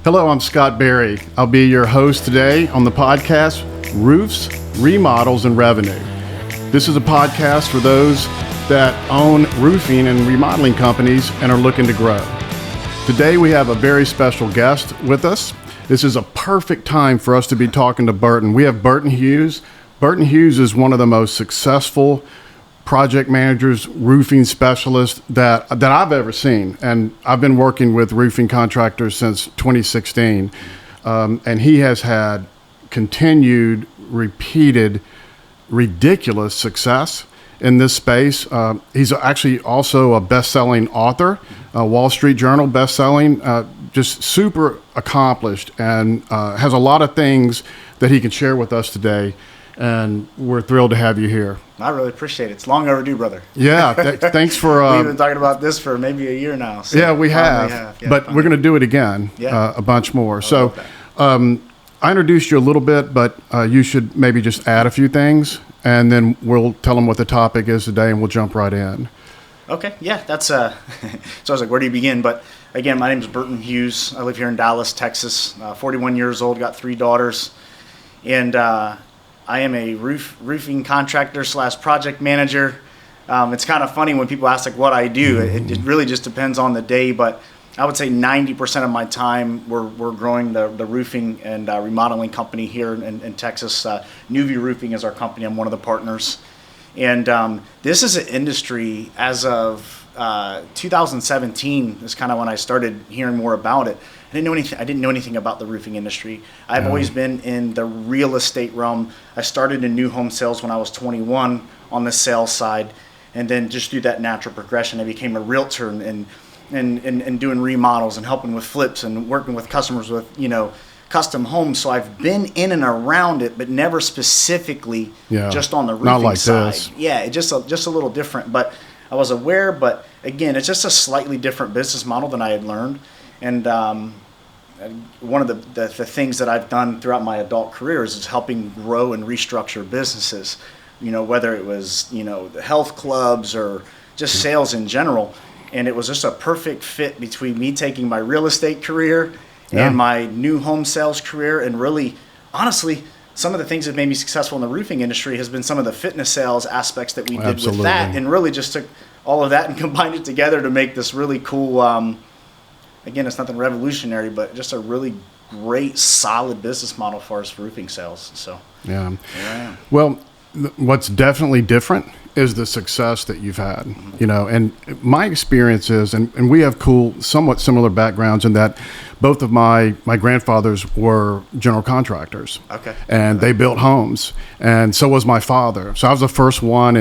Hello, I'm Scott Berry. I'll be your host today on the podcast, Roofs, Remodels, and Revenue. This is a podcast for those that own roofing and remodeling companies and are looking to grow. Today we have a very special guest with us. This is a perfect time for us to be talking to Burton. We have Burton Hughes. Burton Hughes is one of the most successful project managers, roofing specialists that I've ever seen. And I've been working with roofing contractors since 2016. And he has had continued, repeated, ridiculous success in this space. He's actually also a best-selling author, Wall Street Journal best-selling, just super accomplished, and has a lot of things that he can share with us today. And we're thrilled to have you here. I really appreciate it. It's long overdue, brother. Yeah, thanks for... We've been talking about this for maybe a year now. So yeah, we have. Yeah, but we're going to do it again, a bunch more. So I introduced you a little bit, but you should maybe just add a few things, and then we'll tell them what the topic is today, and we'll jump right in. Okay, yeah, that's... So I was like, where do you begin? But again, my name is Burton Hughes. I live here in Dallas, Texas. 41 years old, got 3 daughters. And... I am a roofing contractor / project manager. It's kind of funny when people ask like what I do. It really just depends on the day, but I would say 90% of my time we're growing the roofing and remodeling company here in Texas. New View Roofing is our company. I'm one of the partners. And this is an industry as of 2017 is kind of when I started hearing more about it. I didn't know anything about the roofing industry. I've always been in the real estate realm. I started in new home sales when I was 21 on the sales side, and then just through that natural progression, I became a realtor and doing remodels and helping with flips and working with customers with custom homes. So I've been in and around it, but never specifically just on the roofing Not like side. This. Yeah, just a little different. But I was aware. But again, it's just a slightly different business model than I had learned. And one of the things that I've done throughout my adult career is helping grow and restructure businesses, whether it was, the health clubs or just sales in general. And it was just a perfect fit between me taking my real estate career and my new home sales career. And really, honestly, some of the things that made me successful in the roofing industry has been some of the fitness sales aspects that we did with that, and really just took all of that and combined it together to make this really cool, again, it's nothing revolutionary, but just a really great, solid business model for us for roofing sales. So, yeah. Here I am. Well, what's definitely different is the success that you've had, and my experience is, and we have somewhat similar backgrounds in that both of my grandfathers were general contractors. Okay. And they built homes, and so was my father. So I was the first one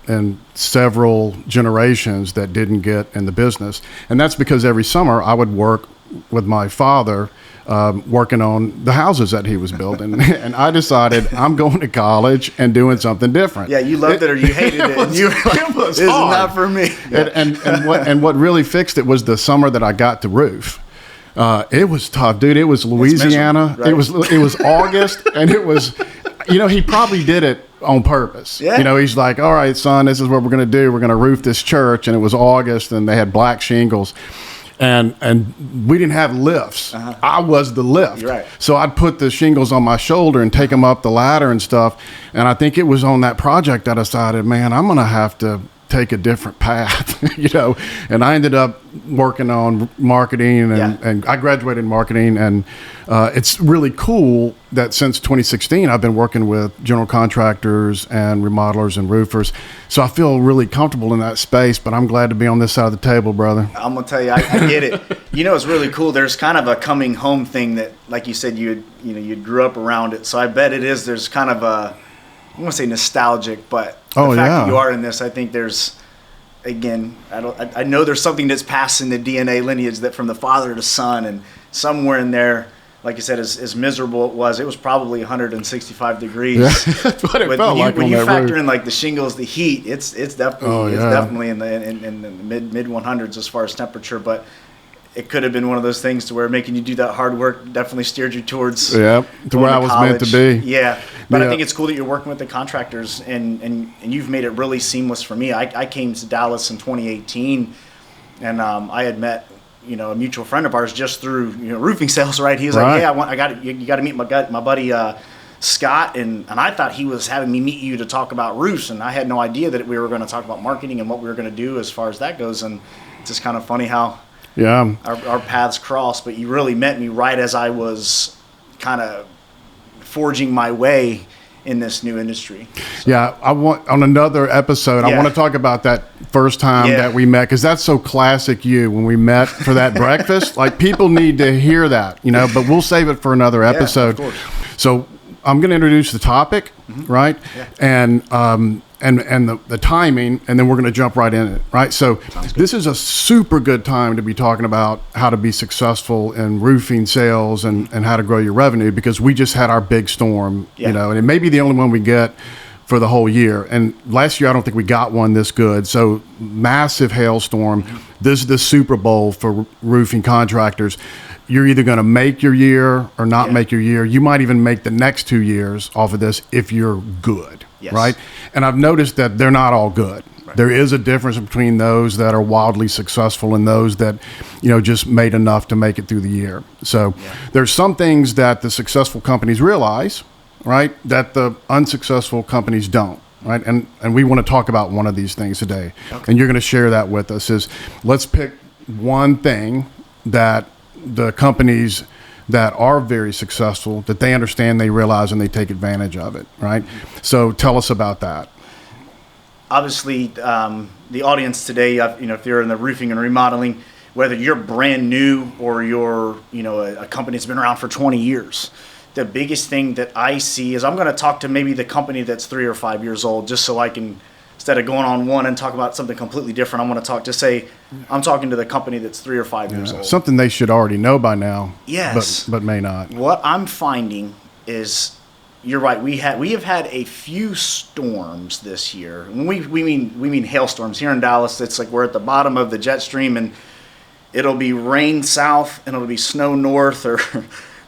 in several generations that didn't get in the business. And that's because every summer I would work with my father working on the houses that he was building. And I decided I'm going to college and doing something different. Yeah, you loved it or you hated it. And you were like, it was this is hard. not for me. And what really fixed it was the summer that I got to roof. It was tough, dude. It was Louisiana. Right? It was August, and it was, he probably did it on purpose. Yeah. He's like, all right, son, this is what we're going to do. We're going to roof this church. And it was August, and they had black shingles. And we didn't have lifts. I was the lift. You're right. So I'd put the shingles on my shoulder and take them up the ladder and stuff. And I think it was on that project that I decided, man, I'm going to have to take a different path, and I ended up working on marketing and I graduated in marketing, and it's really cool that since 2016 I've been working with general contractors and remodelers and roofers, so I feel really comfortable in that space. But I'm glad to be on this side of the table, brother. I'm gonna tell you, I get it. It's really cool. There's kind of a coming home thing that, like you said, you grew up around it, so I bet it is. There's kind of a, I want to say nostalgic, but the fact that you are in this, I think there's, again, I know there's something that's passed in the DNA lineage that from the father to son, and somewhere in there, like you said, as miserable it was probably 165 degrees. Yeah, that's what it felt like. When you factor roof. in like the shingles, the heat, it's definitely in the mid 100s as far as temperature, but it could have been one of those things to where making you do that hard work definitely steered you towards to where I was meant to be. Yeah. But I think it's cool that you're working with the contractors and you've made it really seamless for me. I came to Dallas in 2018 and I had met a mutual friend of ours just through roofing sales, right? He was Right. like, hey, you got to meet my buddy Scott, and I thought he was having me meet you to talk about roofs, and I had no idea that we were going to talk about marketing and what we were going to do as far as that goes. And it's just kind of funny how Yeah. our paths crossed, but you really met me right as I was kind of forging my way in this new industry. Yeah, I want on another episode. I Yeah. want to talk about that first time Yeah. that we met, because that's so classic you when we met for that breakfast. Like, people need to hear that, but we'll save it for another episode. of course. So I'm going to introduce the topic, right? Yeah. And the timing, and then we're going to jump right in it, right? So this is a super good time to be talking about how to be successful in roofing sales and how to grow your revenue, because we just had our big storm, Yeah. and it may be the only one we get for the whole year. And last year, I don't think we got one this good. So massive hailstorm. This is the Super Bowl for roofing contractors. You're either going to make your year or not Yeah. make your year. You might even make the next 2 years off of this if you're good, Yes. right? And I've noticed that they're not all good. Right. There is a difference between those that are wildly successful and those that, just made enough to make it through the year. So there's some things that the successful companies realize, right, that the unsuccessful companies don't. Right. And we want to talk about one of these things today. Okay. And you're going to share that with us. Let's pick one thing that the companies that are very successful, that they understand, they realize, and they take advantage of it. Right. So tell us about that. Obviously, the audience today, if you're in the roofing and remodeling, whether you're brand new or you're, a company that's been around for 20 years, the biggest thing that I see is I'm going to talk to maybe the company that's 3 or 5 years old, just so I can, instead of going on one and talk about something completely different, I'm going to I'm talking to the company that's 3 or 5 years old. Something they should already know by now. Yes. But may not. What I'm finding is, you're right. We have had a few storms this year. When we mean hailstorms here in Dallas. It's like we're at the bottom of the jet stream, and it'll be rain south and it'll be snow north, or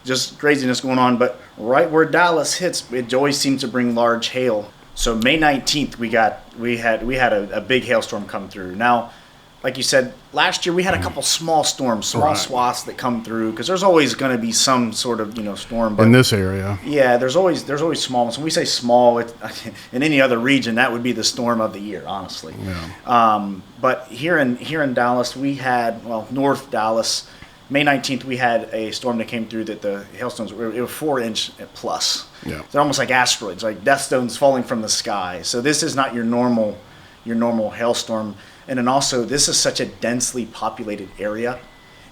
just craziness going on. But right where Dallas hits, it always seems to bring large hail. So May 19th, we had a big hailstorm come through. Now, like you said, last year we had a couple small storms, small swaths that come through, because there's always going to be some sort of storm. But in this area, yeah, there's always small ones. When we say small, in any other region, that would be the storm of the year, honestly. Yeah. But here in Dallas, we had North Dallas, May 19th, we had a storm that came through that the hailstones were 4-inch plus. Yeah. They're almost like asteroids, like death stones falling from the sky. So this is not your normal hailstorm. And then also, this is such a densely populated area.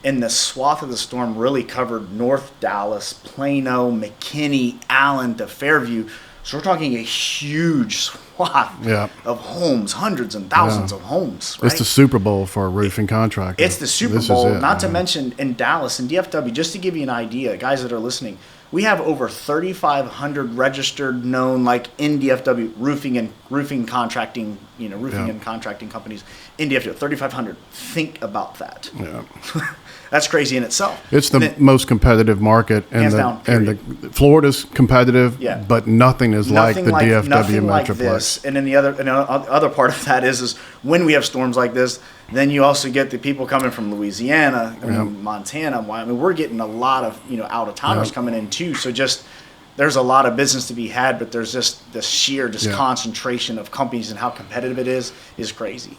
And the swath of the storm really covered North Dallas, Plano, McKinney, Allen to Fairview. So we're talking a huge swath of homes, hundreds and thousands of homes. Right? It's the Super Bowl for a roofing contractor. It's the Super Bowl, not to mention in Dallas and DFW. Just to give you an idea, guys that are listening, we have over 3,500 registered, known, like in DFW, roofing contracting, and contracting companies in DFW. 3,500. Think about that. Yeah. That's crazy in itself. It's the most competitive market, and the Florida's competitive, but nothing is like the DFW Metroplex. This. And then the other part of that is when we have storms like this, then you also get the people coming from Louisiana, Montana, Wyoming. We're getting a lot of out of towners coming in too. So there's a lot of business to be had, but there's just the sheer concentration of companies and how competitive it is crazy.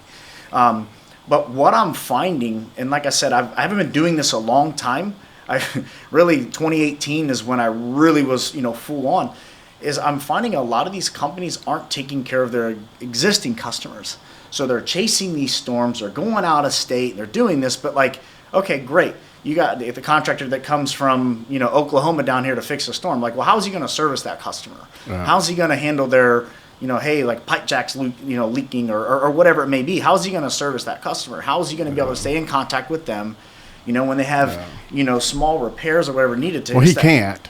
But what I'm finding, and like I said, I haven't been doing this a long time. 2018 is when I really was, full on. Is I'm finding a lot of these companies aren't taking care of their existing customers. So they're chasing these storms, they're going out of state, they're doing this, but okay, great. You got the contractor that comes from, Oklahoma down here to fix a storm. Well, how is he going to service that customer? How's he going to handle their hey, pipe jacks, leaking or whatever it may be. How is he going to service that customer? How is he going to be able to stay in contact with them, when they have, small repairs or whatever needed to? Well, he can't.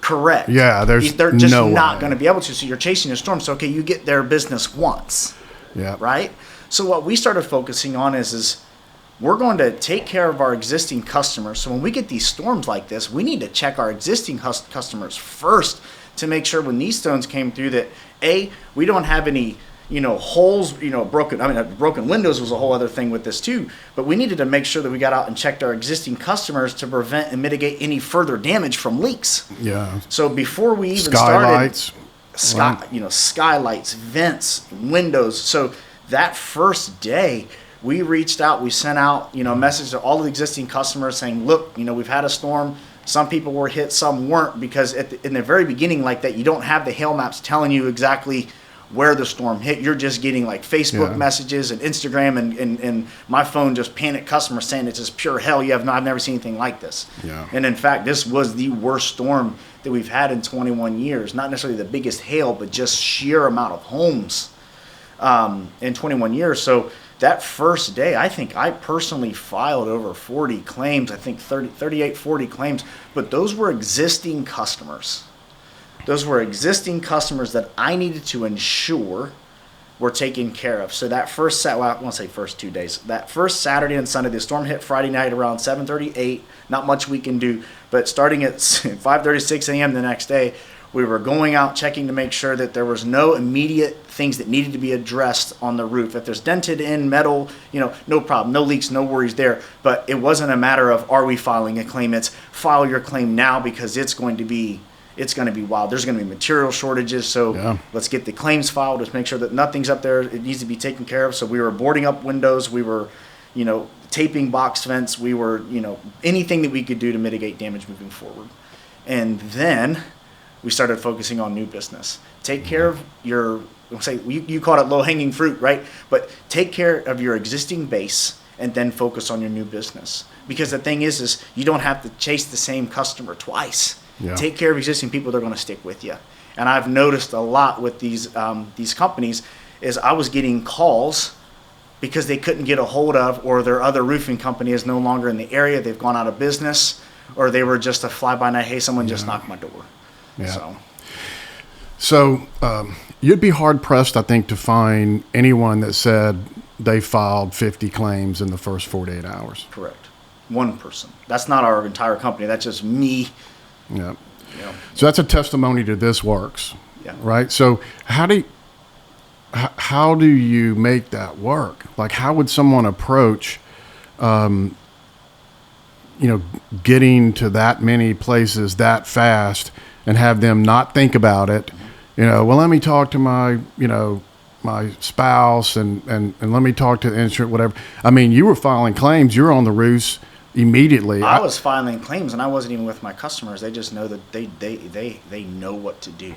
Correct. Yeah, they're just not going to be able to. So you're chasing a storm. So, okay, you get their business once. Yeah. Right? So what we started focusing on is we're going to take care of our existing customers. So when we get these storms like this, we need to check our existing customers first to make sure when these storms came through that, A, we don't have any, holes, broken windows was a whole other thing with this too. But we needed to make sure that we got out and checked our existing customers to prevent and mitigate any further damage from leaks. Yeah. So before we even Skylights. Skylights, vents, windows. So that first day, we reached out, we sent out, a message to all the existing customers saying, look, we've had a storm. Some people were hit, some weren't, because in the very beginning like that, you don't have the hail maps telling you exactly where the storm hit. You're just getting like Facebook messages and Instagram and my phone just panicked customers saying it's just pure hell. I've never seen anything like this. Yeah. And in fact, this was the worst storm that we've had in 21 years. Not necessarily the biggest hail, but just sheer amount of homes in 21 years. So that first day, I think I personally filed over 40 claims, I think 38, 40 claims, but those were existing customers. Those were existing customers that I needed to ensure were taken care of. So that I won't say first 2 days, that first Saturday and Sunday, the storm hit Friday night around 7:30, 8, not much we can do, but starting at 5:30, 6 a.m. the next day, we were going out checking to make sure that there was no immediate things that needed to be addressed on the roof. If there's dented in metal, no problem, no leaks, no worries there. But it wasn't a matter of, are we filing a claim? It's file your claim now because it's going to be wild. There's going to be material shortages. So let's get the claims filed. Let's make sure that nothing's up there. It needs to be taken care of. So we were boarding up windows. We were, taping box vents. We were, anything that we could do to mitigate damage moving forward. And then we started focusing on new business. Take care of you called it low-hanging fruit, right? But take care of your existing base and then focus on your new business. Because the thing is you don't have to chase the same customer twice. Yeah. Take care of existing people, they're going to stick with you. And I've noticed a lot with these companies is I was getting calls because they couldn't get a hold of, or their other roofing company is no longer in the area, they've gone out of business, or they were just a fly-by-night, hey, someone just knocked my door. Yeah. So you'd be hard-pressed, I think, to find anyone that said they filed 50 claims in the first 48 hours. Correct. One person. That's not our entire company. That's just me. Yeah. So that's a testimony to this works. Yeah. Right? So how do you make that work? Like, how would someone approach getting to that many places that fast and have them not think about it? Well, let me talk to my spouse and let me talk to the insurance, whatever. I mean, you were filing claims. You're on the roofs immediately. I was filing claims, and I wasn't even with my customers. They just know that they know what to do.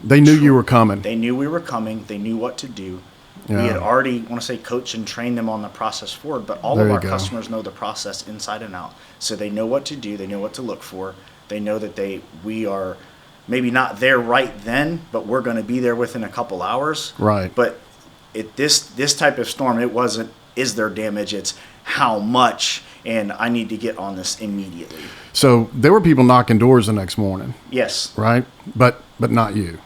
They knew you were coming. They knew we were coming. They knew what to do. Yeah. We had already, coached and trained them on the process forward, but all of our customers know the process inside and out. So they know what to do. They know what to look for. They know that we are maybe not there right then, but we're going to be there within a couple hours. Right. But this type of storm, it wasn't, is there damage? It's how much, and I need to get on this immediately. So there were people knocking doors the next morning. Yes. Right? But not you.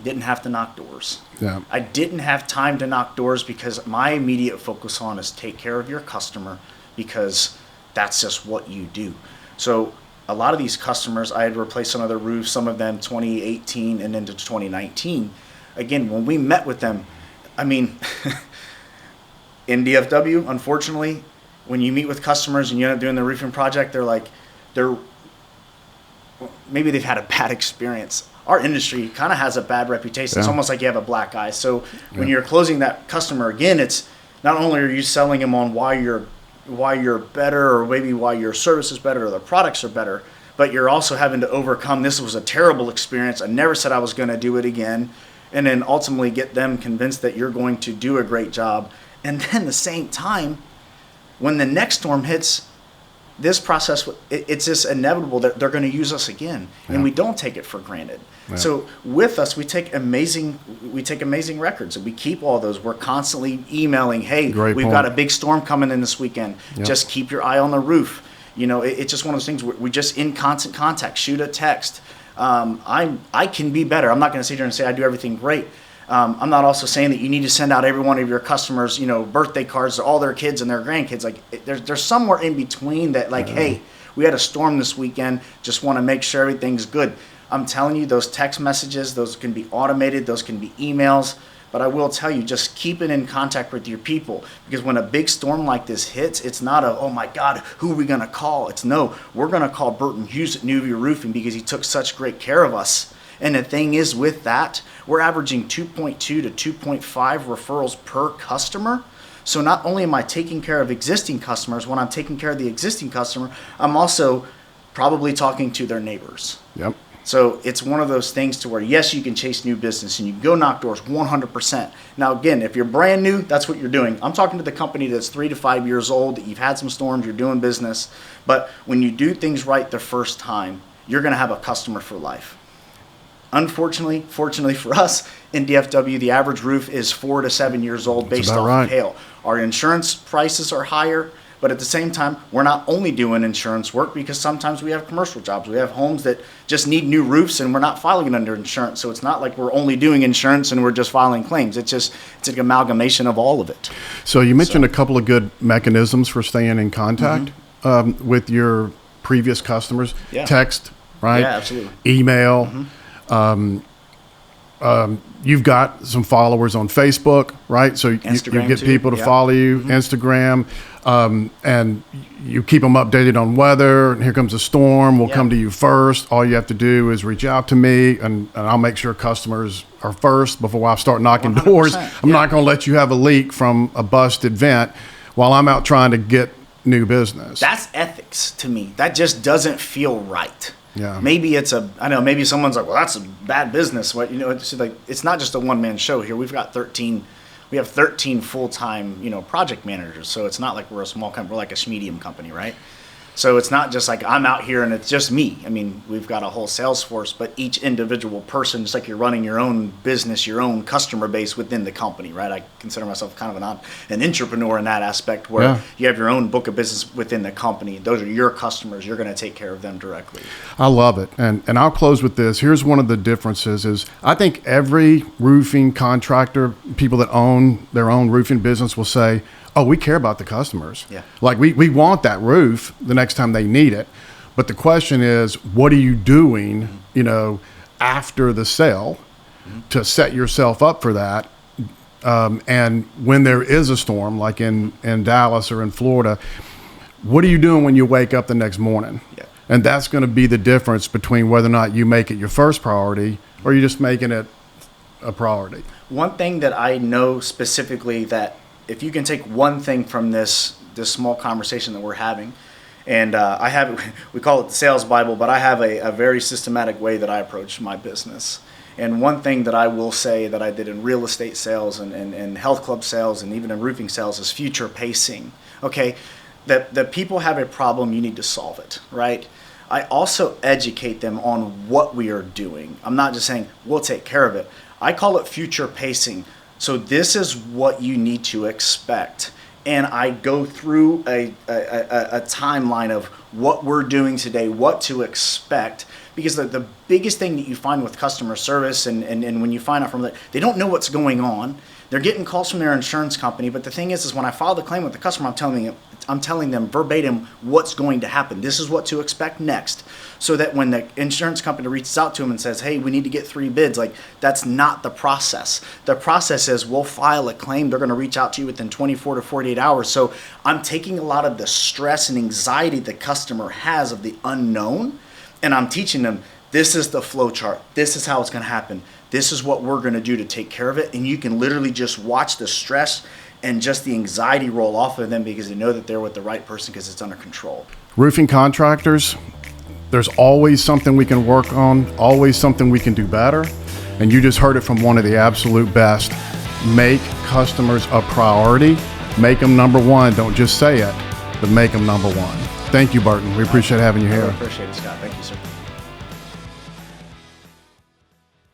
Didn't have to knock doors. Yeah. I didn't have time to knock doors because my immediate focus on is take care of your customer, because that's just what you do. So a lot of these customers, I had replaced some of their roofs, some of them 2018 and into 2019. Again, when we met with them, I mean, in DFW, unfortunately, when you meet with customers and you end up doing the roofing project, maybe they've had a bad experience. Our industry kind of has a bad reputation. Yeah. It's almost like you have a black eye. So when you're closing that customer again, it's not only are you selling them on why you're better, or maybe why your service is better or the products are better, but you're also having to overcome, this was a terrible experience. I never said I was going to do it again. And then ultimately get them convinced that you're going to do a great job. And then at the same time, when the next storm hits, this process, it's just inevitable that they're going to use us again. Yeah. And we don't take it for granted. Yeah. So with us, we take amazing records, and we keep all those. We're constantly emailing, hey, we've got a big storm coming in this weekend. Yep. Just keep your eye on the roof. It's just one of those things we're just in constant contact. Shoot a text. I can be better. I'm not going to sit here and say I do everything great. I'm not also saying that you need to send out every one of your customers, birthday cards to all their kids and their grandkids. Like there's somewhere in between that, like, hey, we had a storm this weekend. Just want to make sure everything's good. I'm telling you, those text messages, those can be automated. Those can be emails. But I will tell you, just keep it in contact with your people, because when a big storm like this hits, it's not a, oh my God, who are we going to call? It's no, we're going to call Burton Hughes at Nuvia Roofing because he took such great care of us. And the thing is, with that, we're averaging 2.2 to 2.5 referrals per customer. So not only am I taking care of existing customers, when I'm taking care of the existing customer, I'm also probably talking to their neighbors. Yep. So it's one of those things to where, yes, you can chase new business and you can go knock doors 100%. Now, again, if you're brand new, that's what you're doing. I'm talking to the company that's 3 to 5 years old, that you've had some storms, you're doing business. But when you do things right the first time, you're going to have a customer for life. Unfortunately, fortunately for us, in DFW, the average roof is 4 to 7 years old based off of hail. Our insurance prices are higher. But at the same time, we're not only doing insurance work, because sometimes we have commercial jobs. We have homes that just need new roofs and we're not filing it under insurance. So it's not like we're only doing insurance and we're just filing claims. It's an amalgamation of all of it. So you mentioned a couple of good mechanisms for staying in contact with your previous customers. Yeah. Text, right? Yeah, absolutely. Email. You've got some followers on Facebook, right? So you get people to follow you, Instagram, and you keep them updated on weather. And here comes a storm. We'll come to you first. All you have to do is reach out to me, and I'll make sure customers are first before I start knocking doors. I'm not going to let you have a leak from a busted vent while I'm out trying to get new business. That's ethics to me. That just doesn't feel right. Yeah. Maybe maybe someone's like, well, that's a bad business. What, it's like, it's not just a one-man show here. We have 13 full-time, project managers. So it's not like we're a small company. We're like a medium company, right? So it's not just like I'm out here and it's just me. I mean, we've got a whole sales force, but each individual person, just like you're running your own business, your own customer base within the company, right? I consider myself kind of an entrepreneur in that aspect, where you have your own book of business within the company. Those are your customers. You're going to take care of them directly. I love it. And I'll close with this. Here's one of the differences is I think every roofing contractor, people that own their own roofing business will say, oh, we care about the customers. Yeah. Like we want that roof the next time they need it. But the question is, what are you doing, after the sale to set yourself up for that? And when there is a storm, like in Dallas or in Florida, what are you doing when you wake up the next morning? Yeah. And that's going to be the difference between whether or not you make it your first priority or you're just making it a priority. One thing that I know specifically, that if you can take one thing from this small conversation that we're having, and we call it the sales Bible, but I have a very systematic way that I approach my business. And one thing that I will say that I did in real estate sales and health club sales and even in roofing sales is future pacing. Okay, that people have a problem, you need to solve it, right? I also educate them on what we are doing. I'm not just saying we'll take care of it. I call it future pacing. So this is what you need to expect. And I go through a timeline of what we're doing today, what to expect. Because the biggest thing that you find with customer service and when you find out from that, they don't know what's going on. They're getting calls from their insurance company. But the thing is when I file the claim with the customer, I'm telling them verbatim what's going to happen. This is what to expect next. So that when the insurance company reaches out to them and says, hey, we need to get 3 bids, like that's not the process. The process is we'll file a claim. They're going to reach out to you within 24 to 48 hours. So I'm taking a lot of the stress and anxiety the customer has of the unknown, and I'm teaching them, this is the flow chart. This is how it's going to happen. This is what we're going to do to take care of it. And you can literally just watch the stress and just the anxiety roll off of them because they know that they're with the right person because it's under control. Roofing contractors, there's always something we can work on, always something we can do better. And you just heard it from one of the absolute best. Make customers a priority. Make them number one. Don't just say it, but make them number one. Thank you, Burton. We appreciate having you here. I appreciate it, Scott. Thank you, sir.